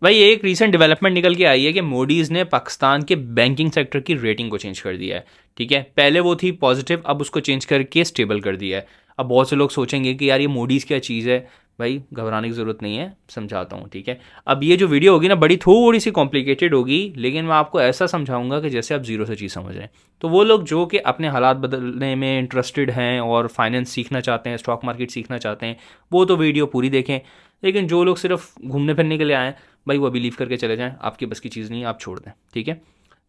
भाई एक recent development निकल के आई है कि मोडीज़ ने पाकिस्तान के बैंकिंग सेक्टर की रेटिंग को चेंज कर दिया है। ठीक है, पहले वो थी पॉजिटिव, अब उसको चेंज करके स्टेबल कर दिया है। अब बहुत से लोग सोचेंगे कि यार ये मोडीज़ क्या चीज़ है। भाई घबराने की ज़रूरत नहीं है, समझाता हूँ। ठीक है, अब ये जो वीडियो होगी ना बड़ी थोड़ी सी कॉम्प्लिकेटेड होगी, लेकिन मैं आपको ऐसा समझाऊंगा कि जैसे आप जीरो से चीज़ समझ रहे हैं। तो वो लोग जो कि अपने हालात बदलने में इंटरेस्टेड हैं और फाइनेंस सीखना चाहते हैं, स्टॉक मार्केट सीखना चाहते हैं, वो तो वीडियो पूरी देखें। लेकिन जो लोग सिर्फ घूमने फिरने के लिए आए हैं, भाई वो बिलीव करके चले जाएं, आपकी बस की चीज़ नहीं है, आप छोड़ दें। ठीक है,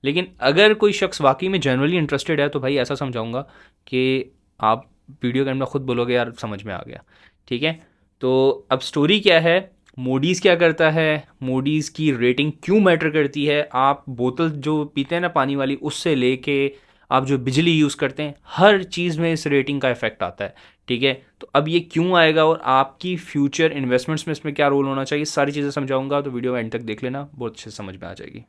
लेकिन अगर कोई शख्स वाकई में जनरली इंटरेस्टेड है तो भाई ऐसा समझाऊंगा कि आप वीडियो के अंदर खुद बोलोगे यार समझ में आ गया। ठीक है, तो अब स्टोरी क्या है, मोडीज़ क्या करता है, मोडीज़ की रेटिंग क्यों मैटर करती है, आप बोतल जो पीते हैं ना पानी वाली, उससे लेके आप जो बिजली यूज़ करते हैं, हर चीज़ में इस रेटिंग का इफेक्ट आता है। ठीक है, तो अब ये क्यों आएगा और आपकी फ्यूचर इन्वेस्टमेंट्स में इसमें क्या रोल होना चाहिए, सारी चीज़ें समझाऊंगा, तो वीडियो एंड तक देख लेना, बहुत अच्छे से समझ में आ जाएगी।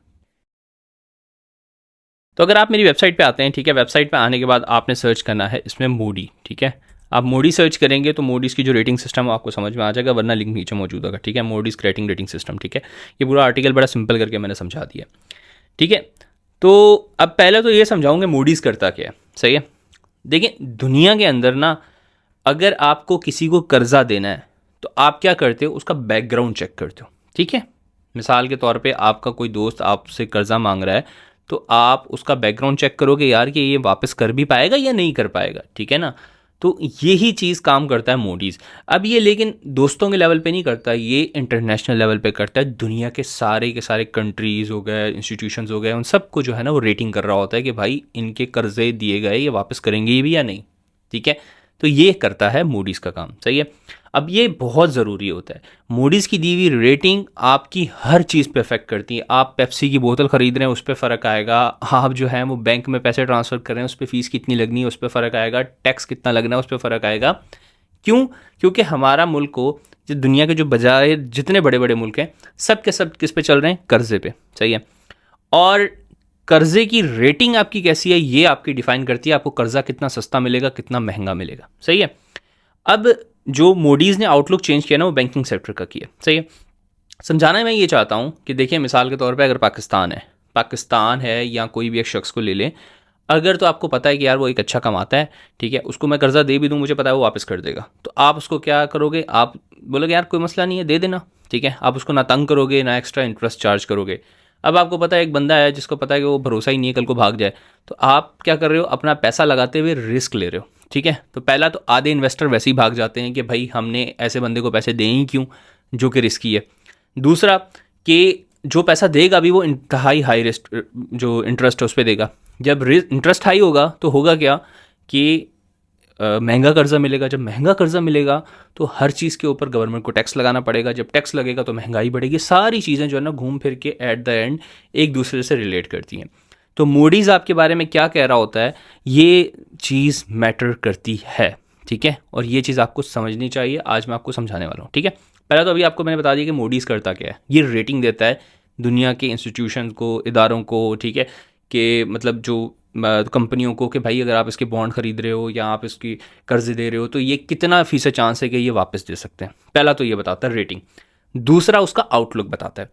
तो अगर आप मेरी वेबसाइट पे आते हैं, ठीक है, वेबसाइट पे आने के बाद आपने सर्च करना है इसमें मोडी। ठीक है, आप मोडी सर्च करेंगे तो मोडीज़ की जो रेटिंग सिस्टम है आपको समझ में आ जाएगा, वरना लिंक नीचे मौजूद होगा। ठीक है, मोडीज़ क्रिएटिंग रेटिंग सिस्टम। ठीक है, ये पूरा आर्टिकल बड़ा सिंपल करके मैंने समझा दिया। ठीक है, तो अब पहले तो ये समझाऊंगे मोडीज़ करता क्या है। सही है, देखिए दुनिया के अंदर ना, अगर आपको किसी को कर्जा देना है तो आप क्या करते हो, उसका बैकग्राउंड चेक करते हो। ठीक है, मिसाल के तौर पे आपका कोई दोस्त आपसे कर्जा मांग रहा है, तो आप उसका बैकग्राउंड चेक करोगे यार कि ये वापस कर भी पाएगा या नहीं कर पाएगा। ठीक है ना, तो यही चीज़ काम करता है मोडीज़। अब ये लेकिन दोस्तों के लेवल पे नहीं करता, ये इंटरनेशनल लेवल पे करता है। दुनिया के सारे कंट्रीज़ हो गए, इंस्टीट्यूशंस हो गए, उन सबको जो है ना वो रेटिंग कर रहा होता है कि भाई इनके कर्जे दिए गए, ये वापस करेंगे भी या नहीं। ठीक है, तो ये करता है मूडीज़ का काम। सही है, अब ये बहुत ज़रूरी होता है। मूडीज़ की दी हुई रेटिंग आपकी हर चीज़ पे अफेक्ट करती है। आप पेप्सी की बोतल ख़रीद रहे हैं, उस पर फ़र्क आएगा। आप जो है वो बैंक में पैसे ट्रांसफ़र कर रहे हैं, उस पर फ़ीस कितनी लगनी है, उस पर फ़र्क आएगा। टैक्स कितना लगना है, उस पर फ़र्क आएगा। क्यों? क्योंकि हमारा मुल्क को, जो दुनिया के जो बजाय जितने बड़े बड़े मुल्क हैं, सब के सब किस पे चल रहे हैं, कर्जे पे। सही है, और कर्जे की रेटिंग आपकी कैसी है ये आपकी डिफाइन करती है आपको कर्जा कितना सस्ता मिलेगा, कितना महंगा मिलेगा। सही है, अब जो मोडीज़ ने आउटलुक चेंज किया ना वो बैंकिंग सेक्टर का किया। सही है, समझाना मैं ये चाहता हूँ कि देखिए मिसाल के तौर पे अगर पाकिस्तान है या कोई भी एक शख्स को ले लें, अगर तो आपको पता है कि यार वो एक अच्छा कमाता है, ठीक है, उसको मैं कर्जा दे भी दूँ, मुझे पता है वो वापस कर देगा, तो आप उसको क्या करोगे, आप बोलोगे यार कोई मसला नहीं है, दे देना। ठीक है, आप उसको ना तंग करोगे, ना एक्स्ट्रा इंटरेस्ट चार्ज करोगे। अब आपको पता है एक बंदा है जिसको पता है कि वो भरोसा ही नहीं है, कल को भाग जाए, तो आप क्या कर रहे हो, अपना पैसा लगाते हुए रिस्क ले रहे हो। ठीक है, तो पहला तो आधे इन्वेस्टर वैसे ही भाग जाते हैं कि भाई हमने ऐसे बंदे को पैसे दें ही क्यों जो कि रिस्की है। दूसरा कि जो पैसा देगा अभी वो इंतहाई हाई रिस्क, जो इंटरेस्ट है उस पर देगा। जब इंटरेस्ट हाई होगा तो होगा क्या कि महंगा कर्जा मिलेगा। जब महंगा कर्जा मिलेगा तो हर चीज़ के ऊपर गवर्नमेंट को टैक्स लगाना पड़ेगा। जब टैक्स लगेगा तो महंगाई बढ़ेगी। सारी चीज़ें जो है ना घूम फिर के एट द एंड एक दूसरे से रिलेट करती हैं। तो मूडीज़ आपके बारे में क्या कह रहा होता है, ये चीज़ मैटर करती है। ठीक है, और ये चीज़ आपको समझनी चाहिए, आज मैं आपको समझाने वाला हूँ। ठीक है, पहला तो अभी आपको मैंने बता दिया कि मूडीज़ करता क्या है। ये रेटिंग देता है दुनिया के इंस्टीट्यूशन को, इदारों को। ठीक है, कि मतलब जो कंपनियों को कि भाई अगर आप इसके बॉन्ड खरीद रहे हो या आप इसकी कर्ज दे रहे हो तो ये कितना फ़ीसद चांस है कि ये वापस दे सकते हैं। पहला तो ये बताता है रेटिंग। दूसरा उसका आउटलुक बताता है।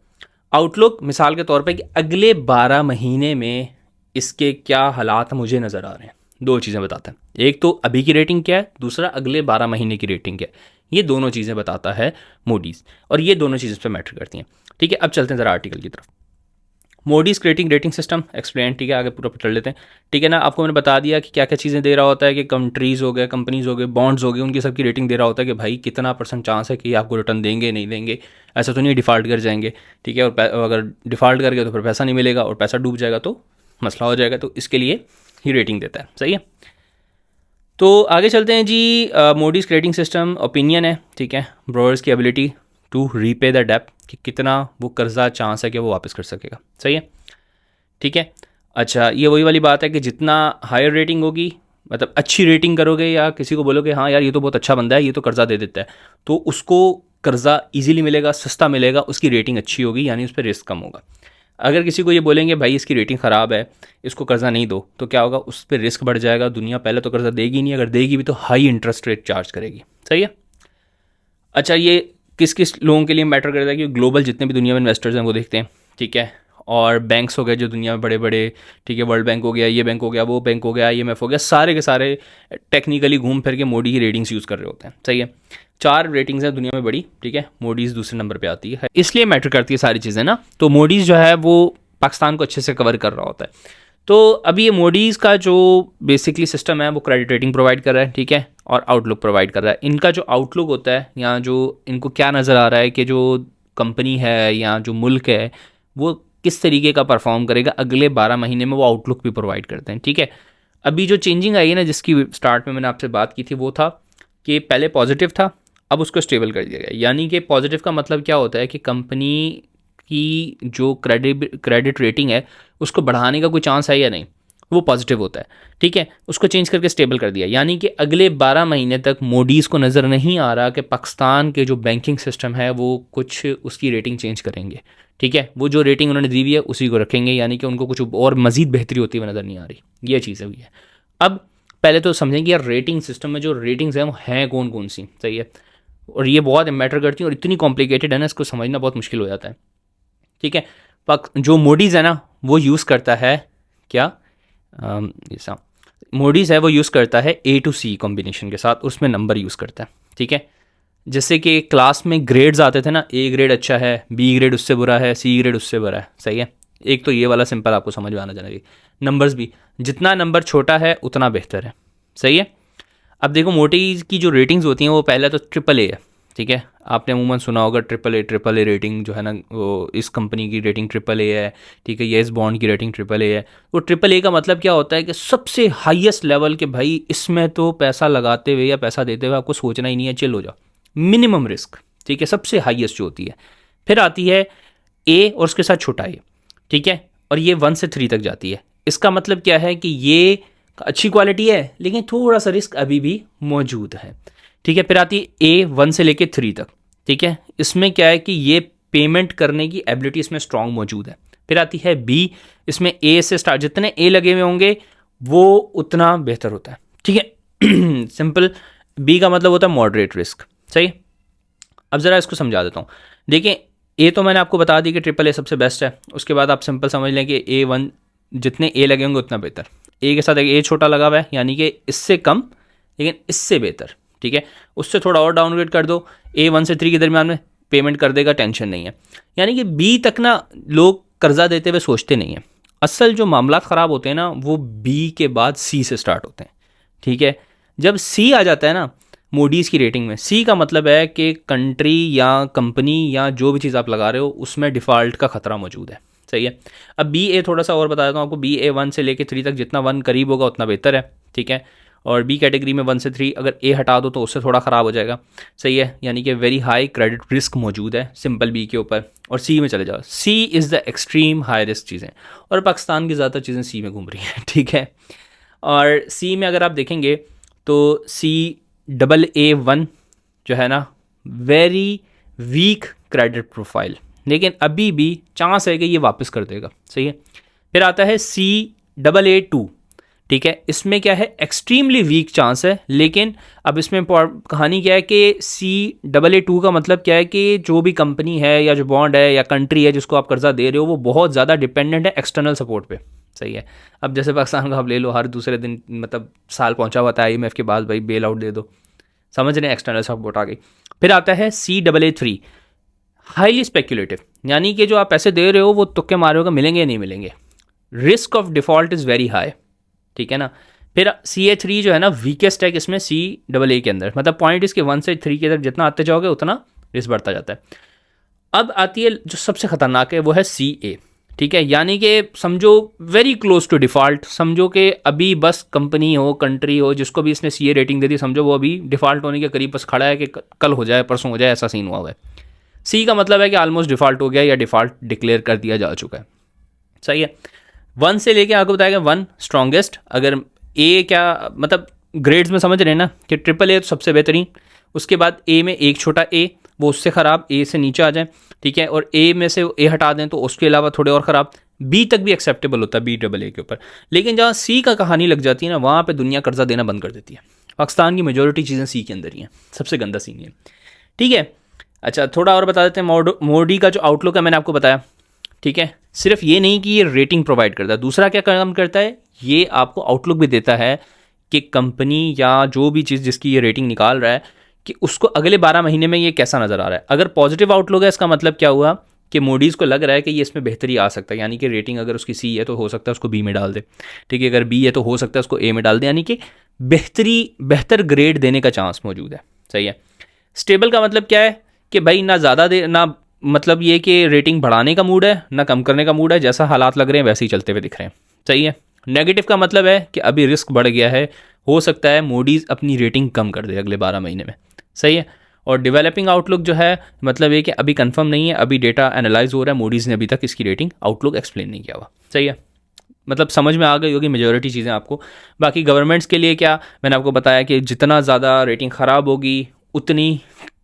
आउटलुक मिसाल के तौर पे कि अगले 12 महीने में इसके क्या हालात मुझे नज़र आ रहे हैं। दो चीज़ें बताता है, एक तो अभी की रेटिंग क्या है, दूसरा अगले 12 महीने की रेटिंग क्या है। ये दोनों चीज़ें बताता है मूडीज़, और ये दोनों चीज़ें पे मैटर करती हैं। ठीक है, अब चलते हैं ज़रा आर्टिकल की तरफ। मोडीज़ क्रिएटिंग रेटिंग सिस्टम एक्सप्लेन। ठीक है, आगे पूरा पढ़ लेते हैं। ठीक है ना, आपको मैंने बता दिया कि क्या क्या चीज़ें दे रहा होता है कि कंट्रीज़ हो गए, कंपनीज़ हो गए, बॉन्ड्स हो गए, उनकी सबकी रेटिंग दे रहा होता है कि भाई कितना % चांस है कि आपको रिटर्न देंगे नहीं देंगे। ऐसा तो नहीं डिफ़ॉल्ट कर जाएंगे। ठीक है, और अगर डिफ़ॉल्ट कर गए तो फिर पैसा नहीं मिलेगा, और पैसा डूब जाएगा तो मसला हो जाएगा। तो इसके लिए ही रेटिंग देता है। सही है, तो आगे चलते हैं जी। मोडीज़ क्रिएटिंग सिस्टम ओपिनियन है। ठीक है, ब्रोअर्स की एबिलिटी टू रीपे द डेप्ट, कि कितना वो कर्जा चांस है कि वो वापस कर सकेगा। सही है, ठीक है। अच्छा, ये वही वाली बात है कि जितना हायर रेटिंग होगी, मतलब अच्छी रेटिंग करोगे या किसी को बोलोगे हाँ यार ये तो बहुत अच्छा बंदा है, ये तो कर्जा दे देता है, तो उसको कर्जा इजीली मिलेगा, सस्ता मिलेगा, उसकी रेटिंग अच्छी होगी, यानी उस पर रिस्क कम होगा। अगर किसी को ये बोलेंगे भाई इसकी रेटिंग ख़राब है, इसको कर्जा नहीं दो, तो क्या होगा, उस पर रिस्क बढ़ जाएगा। दुनिया पहले तो कर्जा देगी नहीं, अगर देगी भी तो हाई इंटरेस्ट रेट चार्ज करेगी। सही है। अच्छा, ये किस किस लोगों के लिए मैटर करता है कि ग्लोबल जितने भी दुनिया में इन्वेस्टर्स हैं वो देखते हैं, ठीक है। और बैंक्स हो गए जो दुनिया में बड़े बड़े, ठीक है, वर्ल्ड बैंक हो गया, ये बैंक हो गया, वो बैंक हो गया, IMF हो गया, सारे के सारे टेक्निकली घूम फिर के मोडी की रेटिंग्स यूज़ कर रहे होते हैं, सही है। 4 रेटिंग्स हैं दुनिया में बड़ी, ठीक है। मोडीज़ दूसरे नंबर पे आती है, इसलिए मैटर करती है सारी चीज़ें ना। तो मोडीज़ जो है वो पाकिस्तान को अच्छे से कवर कर रहा होता है। तो अभी ये मोडीज़ का जो बेसिकली सिस्टम है वो क्रेडिट रेटिंग प्रोवाइड कर रहा है, ठीक है, और आउटलुक प्रोवाइड कर रहा है। इनका जो आउटलुक होता है या जो इनको क्या नज़र आ रहा है कि जो कंपनी है या जो मुल्क है वो किस तरीके का परफॉर्म करेगा अगले 12 महीने में, वो आउटलुक भी प्रोवाइड करते हैं, ठीक है। अभी जो चेंजिंग आई है ना, जिसकी स्टार्ट में मैंने आपसे बात की थी, वो था कि पहले पॉजिटिव था, अब उसको स्टेबल कर दिया गया। यानी कि पॉजिटिव का मतलब क्या होता है कि कंपनी की जो क्रेडिट रेटिंग है उसको बढ़ाने का कोई चांस है या नहीं, वो पॉजिटिव होता है, ठीक है। उसको चेंज करके स्टेबल कर दिया, यानी कि अगले 12 महीने तक मोडीज़ को नज़र नहीं आ रहा कि पाकिस्तान के जो बैंकिंग सिस्टम है वो कुछ उसकी रेटिंग चेंज करेंगे, ठीक है। वो जो रेटिंग उन्होंने दी हुई है उसी को रखेंगे, यानी कि उनको कुछ और मज़ीद बेहतरी होती हुई नज़र नहीं आ रही, ये चीज़ हुई है। अब पहले तो समझेंगे यार रेटिंग सिस्टम में जो रेटिंग्स हैं वो हैं कौन कौन सी, सही है। और ये बहुत मैटर करती हैं और इतनी कॉम्प्लिकेटेड है ना, इसको समझना बहुत मुश्किल हो जाता है, ठीक है। जो मोडीज़ है ना वो यूज़ करता है क्या, ऐसा मोडीज़ है वो यूज़ करता है A to C कॉम्बिनेशन के साथ, उसमें नंबर यूज़ करता है, ठीक है। जैसे कि क्लास में ग्रेड्स आते थे ना, A ग्रेड अच्छा है, B ग्रेड उससे बुरा है, C ग्रेड उससे बुरा है, सही है। एक तो ये वाला सिंपल आपको समझ में आना चाहिए। नंबर्स भी, जितना नंबर छोटा है उतना बेहतर है, सही है। अब देखो मोडीज़ की जो रेटिंग्स होती हैं वो पहले तो AAA है, ठीक है। आपने अमूमन सुना होगा ट्रिपल ए रेटिंग जो है ना, वो इस कंपनी की रेटिंग AAA है, ठीक है। येस बॉन्ड की रेटिंग AAA है। वो AAA का मतलब क्या होता है कि सबसे हाईएस्ट लेवल के, भाई इसमें तो पैसा लगाते हुए या पैसा देते हुए आपको सोचना ही नहीं है, चिल हो जाओ, मिनिमम रिस्क, ठीक है, सबसे हाईएस्ट जो होती है। फिर आती है A और उसके साथ छोटा ए, ठीक है, और ये 1 से 3 तक जाती है। इसका मतलब क्या है कि ये अच्छी क्वालिटी है लेकिन थोड़ा सा रिस्क अभी भी मौजूद है, ठीक है। फिर आती है A 1 से लेके 3 तक, ठीक है। इसमें क्या है कि ये पेमेंट करने की एबिलिटी इसमें स्ट्रांग मौजूद है। फिर आती है B, इसमें A से स्टार्ट, जितने A लगे हुए होंगे वो उतना बेहतर होता है, ठीक है। सिंपल। B का मतलब होता है मॉडरेट रिस्क, सही। अब ज़रा इसको समझा देता हूँ। देखिए A तो मैंने आपको बता दी कि AAA सबसे बेस्ट है। उसके बाद आप सिंपल समझ लें कि A1, जितने A लगे होंगे उतना बेहतर। A के साथ एक A छोटा लगा हुआ है, यानी कि इससे कम लेकिन इससे बेहतर, ठीक है। उससे थोड़ा और डाउनग्रेड कर दो, A 1 से 3 के दरमियान में पेमेंट कर देगा, टेंशन नहीं है। यानी कि B तक ना लोग कर्जा देते हुए सोचते नहीं हैं। असल जो मामला ख़राब होते हैं ना वो B के बाद C से स्टार्ट होते हैं, ठीक है। जब C आ जाता है ना मोडीज़ की रेटिंग में, C का मतलब है कि कंट्री या कंपनी या जो भी चीज़ आप लगा रहे हो उसमें डिफ़ॉल्ट का ख़तरा मौजूद है, सही है। अब BA थोड़ा सा और बता देता हूँ आपको। BA 1 से लेके 3 तक, जितना 1 करीब होगा उतना बेहतर है, ठीक है। और B कैटेगरी में 1 से 3 अगर A हटा दो तो उससे थोड़ा ख़राब हो जाएगा, सही है। यानी कि वेरी हाई क्रेडिट रिस्क मौजूद है सिंपल B के ऊपर। और C में चले जाओ, C is the extreme high risk चीज़ें, और पाकिस्तान की ज़्यादातर चीज़ें C में घूम रही हैं, ठीक है। और C में अगर आप देखेंगे तो CAA1 जो है ना, वेरी वीक क्रेडिट प्रोफाइल, लेकिन अभी भी चांस है कि ये वापस कर देगा, सही है। फिर आता है CAA2, ठीक है। इसमें क्या है, एक्सट्रीमली वीक चांस है, लेकिन अब इसमें कहानी क्या है कि CAA2 का मतलब क्या है कि जो भी कंपनी है या जो बॉन्ड है या कंट्री है जिसको आप कर्जा दे रहे हो वो बहुत ज़्यादा डिपेंडेंट है एक्सटर्नल सपोर्ट पे, सही है। अब जैसे पाकिस्तान का आप ले लो, हर दूसरे दिन मतलब साल पहुंचा हुआ था IMF के बाद, भाई बेल आउट दे दो, समझ रहे हैं, एक्सटर्नल सपोर्ट आ गई। फिर आता है CAA3, हाईली स्पेक्यूलेटिव, यानी कि जो आप पैसे दे रहे हो वो तुक्के मारे होगा मिलेंगे या नहीं मिलेंगे, risk of default is very high, ठीक है ना। फिर CA3 जो है ना वीकेस्ट है इसमें CAA के अंदर, मतलब पॉइंट इसके 1 से 3 की तरफ जितना आते जाओगे उतना रिस्क बढ़ता जाता है। अब आती है जो सबसे ख़तरनाक है, वो है CA, ठीक है। यानी कि समझो वेरी क्लोज टू डिफ़ॉल्ट, समझो कि अभी बस कंपनी हो, कंट्री हो, जिसको भी इसने CA रेटिंग दे दी, समझो वो अभी डिफ़ॉल्ट होने के करीब बस खड़ा है कि कल हो जाए, परसों हो जाए, ऐसा सीन हुआ है। C का मतलब है कि ऑलमोस्ट डिफ़ॉल्ट हो गया या डिफ़ॉल्ट डिक्लेयर कर दिया जा चुका है, सही है। 1 से लेके आपको बताया गया 1 स्ट्रॉन्गेस्ट। अगर A क्या मतलब ग्रेड्स में समझ रहे हैं ना कि AAA तो सबसे बेहतरीन, उसके बाद A में एक छोटा A वो उससे ख़राब, A से नीचे आ जाए, ठीक है। और A में से A हटा दें तो उसके अलावा थोड़े और ख़राब। B तक भी एक्सेप्टेबल होता है BAA के ऊपर, लेकिन जहाँ C का कहानी लग जाती है ना वहाँ पे दुनिया कर्जा देना बंद कर देती है। पाकिस्तान की मेजॉरिटी चीज़ें C के अंदर ही हैं, सबसे गंदा सीन है, ठीक है। अच्छा, थोड़ा और बता देते हैं। मोडी का जो आउटलुक है मैंने आपको बताया, ठीक है। सिर्फ ये नहीं कि ये रेटिंग प्रोवाइड करता है, दूसरा क्या काम करता है, ये आपको आउटलुक भी देता है कि कंपनी या जो भी चीज़ जिसकी ये रेटिंग निकाल रहा है कि उसको अगले 12 महीने में ये कैसा नज़र आ रहा है। अगर पॉजिटिव आउटलुक है, इसका मतलब क्या हुआ कि मूडीज़ को लग रहा है कि ये इसमें बेहतरी आ सकता है, यानी कि रेटिंग अगर उसकी सी है तो हो सकता है उसको बी में डाल दे, ठीक है। अगर बी है तो हो सकता है उसको ए में डाल दे, यानी कि बेहतर ग्रेड देने का चांस मौजूद है, सही है। स्टेबल का मतलब क्या है कि भाई ना ज़्यादा दे ना, मतलब ये कि रेटिंग बढ़ाने का मूड है ना कम करने का मूड है, जैसा हालात लग रहे हैं वैसे ही चलते हुए दिख रहे हैं, सही है। नेगेटिव का मतलब है कि अभी रिस्क बढ़ गया है, हो सकता है मूडीज़ अपनी रेटिंग कम कर दे अगले 12 महीने में, सही है। और डेवलपिंग आउटलुक जो है मतलब ये कि अभी कंफर्म नहीं है, अभी डेटा एनालाइज हो रहा है, मूडीज़ ने अभी तक इसकी रेटिंग आउटलुक एक्सप्लेन नहीं किया हुआ, सही है। मतलब समझ में आ गई होगी मेजॉरिटी चीज़ें आपको। बाकी गवर्नमेंट्स के लिए क्या, मैंने आपको बताया कि जितना ज़्यादा रेटिंग ख़राब होगी उतनी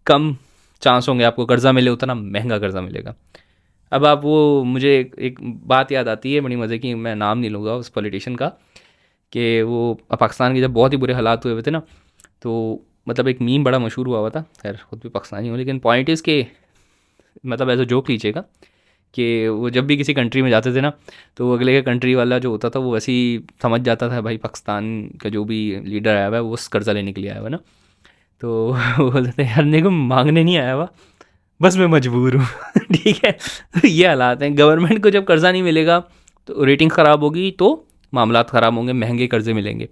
कम चांस होंगे आपको कर्ज़ा मिले, उतना महंगा कर्ज़ा मिलेगा। अब आप वो, मुझे एक बात याद आती है बड़ी मज़े की, मैं नाम नहीं लूँगा उस पॉलिटिशियन का, कि वो पाकिस्तान के जब बहुत ही बुरे हालात हुए थे ना, तो मतलब एक मीम बड़ा मशहूर हुआ था, खैर खुद भी पाकिस्तानी हूँ, लेकिन पॉइंट इज़ के मतलब ऐसा जोक लीजिएगा कि वो जब भी किसी कंट्री में जाते थे ना, तो वो अगले के कंट्री वाला जो होता था वो वैसे ही समझ जाता था भाई पाकिस्तान का जो भी लीडर आया हुआ है वो कर्जा लेने के लिए आया हुआ है ना, तो वो बोलते थे यार देखो मांगने नहीं आया हुआ, बस मैं मजबूर हूँ ठीक है। तो ये हालात हैं, गवर्नमेंट को जब कर्जा नहीं मिलेगा तो रेटिंग ख़राब होगी, तो मामलात ख़राब होंगे, महंगे कर्जे मिलेंगे,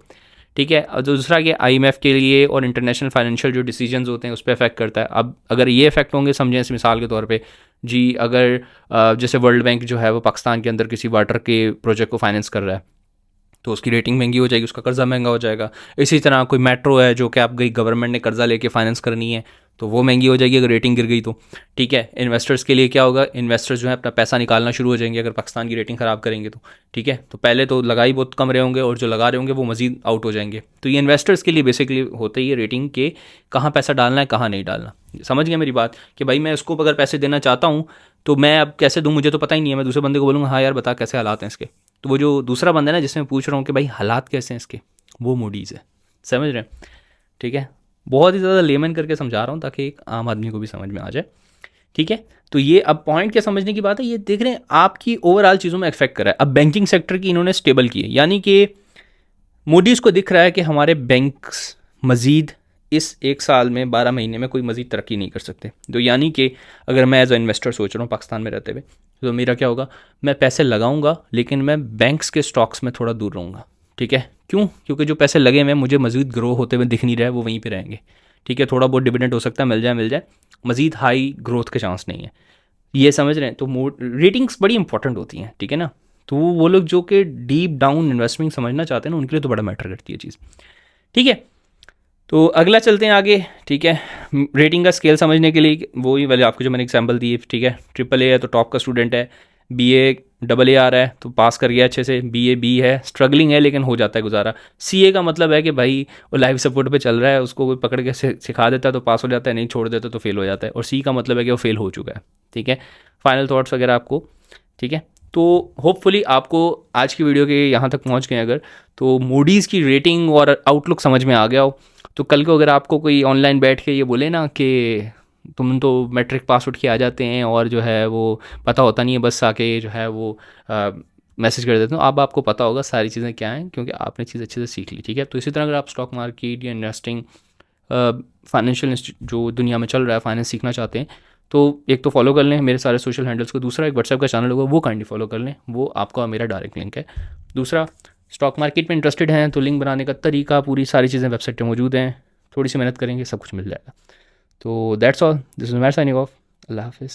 ठीक है। और दूसरा कि आईएमएफ के लिए और इंटरनेशनल फाइनेंशियल जो डिसीजंस होते हैं उस पर इफेक्ट करता है। अब अगर ये इफेक्ट होंगे, समझें इस मिसाल के तौर पे जी, अगर जैसे वर्ल्ड बैंक जो है वो पाकिस्तान के अंदर किसी वाटर के प्रोजेक्ट को फाइनेंस कर रहा है, तो उसकी रेटिंग महंगी हो जाएगी, उसका कर्जा महंगा हो जाएगा। इसी तरह कोई मेट्रो है जो कि आप गई गवर्नमेंट ने कर्जा लेके फाइनेंस करनी है, तो वो महंगी हो जाएगी अगर रेटिंग गिर गई तो, ठीक है। इन्वेस्टर्स के लिए क्या होगा, इन्वेस्टर्स जो है अपना पैसा निकालना शुरू हो जाएंगे अगर पाकिस्तान की रेटिंग ख़राब करेंगे तो, ठीक है। तो पहले तो लगाई बहुत कम रहे होंगे और जो लगा रहे होंगे वो मजीद आउट हो जाएंगे। तो ये इन्वेस्टर्स के लिए बेसिकली होता ही है रेटिंग के कहाँ पैसा डालना है कहाँ नहीं डालना। समझ गया मेरी बात कि भाई मैं इसको अगर पैसे देना चाहता हूँ तो मैं अब कैसे दूँ, मुझे तो पता ही नहीं है, मैं दूसरे बंदे को बोलूँगा हाँ यार बता कैसे हालात हैं इसके, तो वो जो दूसरा बंदा है ना जिससे मैं पूछ रहा हूँ कि भाई हालात कैसे हैं इसके, वो मूडीज़ है, समझ रहे हैं, ठीक है। बहुत ही ज़्यादा लेमन करके समझा रहा हूँ ताकि एक आम आदमी को भी समझ में आ जाए, ठीक है। तो ये अब पॉइंट क्या समझने की बात है, ये देख रहे हैं आपकी ओवरऑल चीज़ों में इफेक्ट कर रहा है। अब बैंकिंग सेक्टर की इन्होंने स्टेबल की है, यानी कि मोडीज़ को दिख रहा है कि हमारे बैंक्स मज़ीद इस 1 साल में 12 महीने में कोई मज़ीद तरक्की नहीं कर सकते। तो यानी कि अगर मैं एज अ इन्वेस्टर सोच रहा हूँ पाकिस्तान में रहते हुए, तो मेरा क्या होगा, मैं पैसे लगाऊंगा लेकिन मैं बैंक्स के स्टॉक्स में थोड़ा दूर रहूँगा, ठीक है। क्यों, क्योंकि जो पैसे लगे हुए मुझे मज़ीद ग्रो होते हुए दिख नहीं रहा है, वो वहीं पर रहेंगे, ठीक है। थोड़ा बहुत डिविडेंड हो सकता है, मिल जाए, मज़ीद हाई ग्रोथ के चांस नहीं है, ये समझ रहे हैं। तो रेटिंग्स बड़ी इंपॉर्टेंट होती हैं, ठीक है ना। तो वो लोग जो कि डीप डाउन इन्वेस्टमेंट समझना चाहते हैं ना, उनके लिए तो बड़ा मैटर करती है चीज़, ठीक है। तो अगला चलते हैं आगे, ठीक है। रेटिंग का स्केल समझने के लिए वही वाले आपको जो मैंने एग्जांपल दी, ठीक है। ट्रिपल ए है तो टॉप का स्टूडेंट है, बी ए डबल ए आ रहा है तो पास कर गया अच्छे से, बी ए बी है स्ट्रगलिंग है लेकिन हो जाता है गुजारा, सी ए का मतलब है कि भाई वो लाइफ सपोर्ट पे चल रहा है, उसको कोई पकड़ के सिखा देता है तो पास हो जाता है, नहीं छोड़ देता तो फेल हो जाता है, और सी का मतलब है कि वो फेल हो चुका है, ठीक है। फाइनल थॉट्स वगैरह आपको, ठीक है। तो होपफुली आपको आज की वीडियो के यहाँ तक पहुँच गए अगर, तो मूडीज़ की रेटिंग और आउटलुक समझ में आ गया हो, तो कल को अगर आपको कोई ऑनलाइन बैठ के ये बोले ना कि तुम तो मैट्रिक पास उठ के आ जाते हैं और जो है वो पता होता नहीं है, बस आके जो है वो मैसेज कर देते हो, अब आपको पता होगा सारी चीज़ें क्या हैं क्योंकि आपने चीज़ अच्छे से सीख ली, ठीक है। तो इसी तरह अगर आप स्टॉक मार्केट या इन्वेस्टिंग फाइनेंशियल जो दुनिया में चल रहा है फाइनेंस सीखना चाहते हैं, तो एक तो फॉलो कर लें मेरे सारे सोशल हैंडल्स को, दूसरा एक व्हाट्सएप का चैनल होगा वो काइंडली फॉलो कर लें, वो आपका मेरा डायरेक्ट लिंक है। दूसरा, स्टॉक मार्केट में इंटरेस्टेड हैं तो लिंक बनाने का तरीका पूरी सारी चीज़ें वेबसाइट पे मौजूद हैं, थोड़ी सी मेहनत करेंगे सब कुछ मिल जाएगा। तो that's all, this is Umar signing off, अल्लाह हाफिज़।